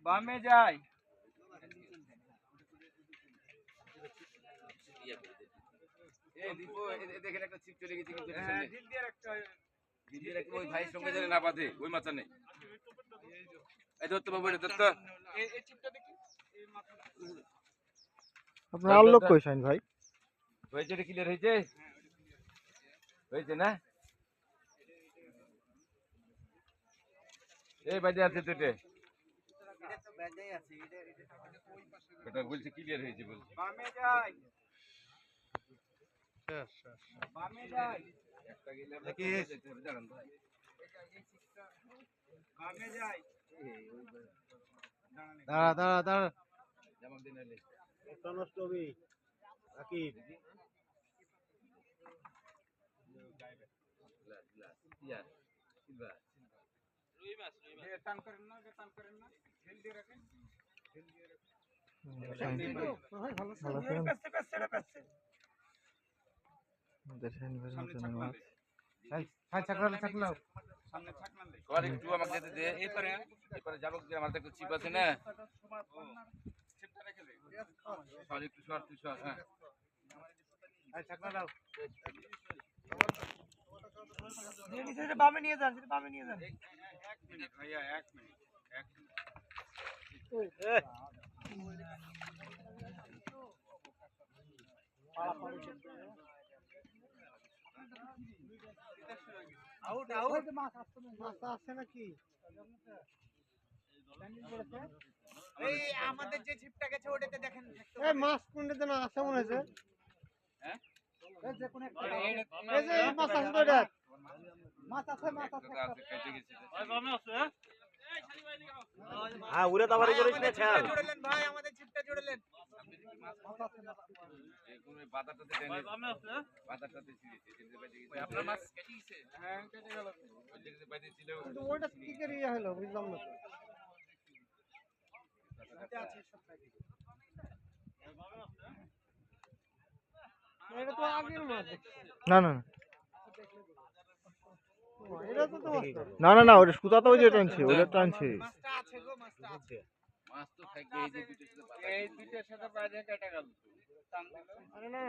বামে যাই এই দীপু দেখেন একটা চিপ চলে গেছে কিন্তু দিল দিয়ে একটা দিল দিয়ে একটা ওই ভাইয়ের সঙ্গে যেন না বাঁধে ওই মাথা নেই এই ধরতে বাবু এটা ধরতে এই চিপটা দেখি এই মাথা আপনার আলোক কইছেন ভাই হয়েছে এটা ক্লিয়ার হয়েছে হয়েছে না এই বাজে আছে তো এটা তো বাজেই আছে এটা বলছে ক্লিয়ার হয়েছে বলছে বামে যাই বামে যাই একটা গেলে দেখি জানেন ভাই বামে যাই দাঁড়া দাঁড়া দাঁড়া যেমন দিন এলে নষ্ট হবে রাকিব ইয়া সিলভার টান করেন না ঢেল দিয়ে রাখেন সামনে থাকলাম আর একটু আমাকে যেতে দে এরপরে যাবো যে আমার তো একটু চিপ আছে না চিপটা রেখে দে সর একটু সর তুই সর হ্যাঁ বামে নিয়ে যান বামে নিয়ে যান 1 মিনিট ভাইয়া 1 মিনিট আউট আউট মাছ আসছে নাকি এই আমাদের যে ছিপটা গেছে ওটাতে দেখেন এই মাছ কোনটাতে না আছে মনে হচ্ছে হ্যাঁ এই যে কোন একটা এই যে মাছ আছে তো এটা মাছ আছে কেটে গেছে ভাই বামে আছে হ্যাঁ উড়ে দাবারি করিস না ছাড় জুড়লেন ভাই আমাদের ছিপটা জুড়লেন এরকম বাদাটাতে টেনে বামে আছে বাদাটাতে ছিড়েছে কিন্তু বাইরে গেছে আপনার মাছ কেটে গেছে হ্যাঁ কেটে গেল ওই জায়গাতে বাইরে ছিল কিন্তু ওটা কি করে ইয়া হলো বুঝলাম না এটা তো আগের মাছ না না এটা তো তো না না না ওটা সুতা তো ওই যে টানছে ওটা টানছে মাছটা আছে গো মাছটা আছে মাছ তো থাকবে এই দুটোর সাথে এই দুইটার সাথে বাইরে কেটে গেল টান দিল আরে না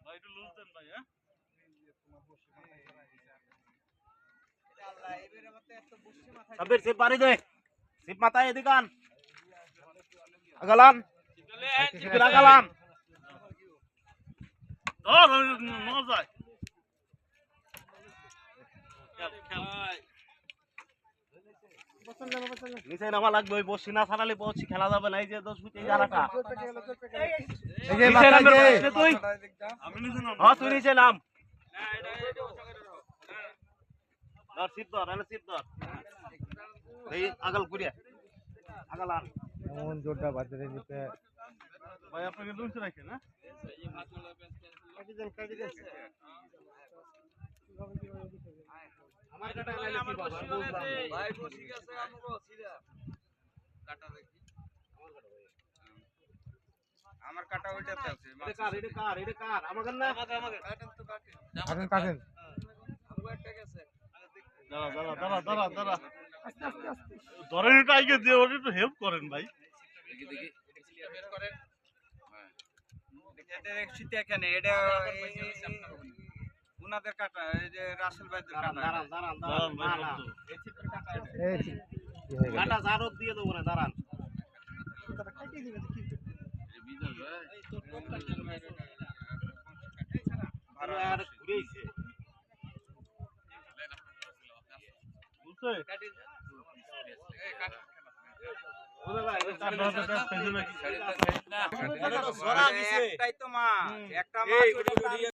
ভাই একটু লুজ দেন ভাই হ্যাঁ আল্লাহ এবারে মতে এত বসে মাথা সাবের সিপ মারি দে সিপ মাথায় এদিকে আন আগালান সিপ আগালান ধর ন যায় নিচে নামা লাগবে ওই বসি না ছাড়ালে পৌঁছি খেলা যাবে না এই যে 10 ফুটে জায়গাটা এই যে নিচে নামবে তুই আমি নিচে নাম হ্যাঁ তুই নিচে নাম ধর সিপ ধর আরে সিপ ধর এই আগল কুড়িয়া আগালান মন জোরটা বাজারে দিতে ভাই আপনাকে লুচে রাখেন না কাটি দেন আমার কাটা লাইলে কি বাবা ভাই বসি গেছে আমগো সিধা কাটা দেখি আমার কাটা ওইটাতে আছে এটা কার আমার কার না আমাকে কাটেন তো কাটেন কাটেন আমগো একটা গেছে দাঁড়া আস্তে আস্তে আস্তে ধরেন এটা আইগে দিয়ে ওটা একটু হেল্প করেন ভাই দেখি দেখি ক্লিয়ার বের করেন হ্যাঁ এটা একসাথে এখানে এটা উনাদের কাটা এই যে রাসেল ভাইদের কাটা দাঁড়ান না এই চিপের কাটা এই কাটা জারত দিয়ে দেবো না দাঁড়ান কাটিয়ে দিবেন কি এই বিজল ভাই এই তো কোনটা যেন ভাই আর ঘুরেইছে বুঝছো কাটি এই কাটা ওরে ভাই একটাই তো মাছ একটা মাছ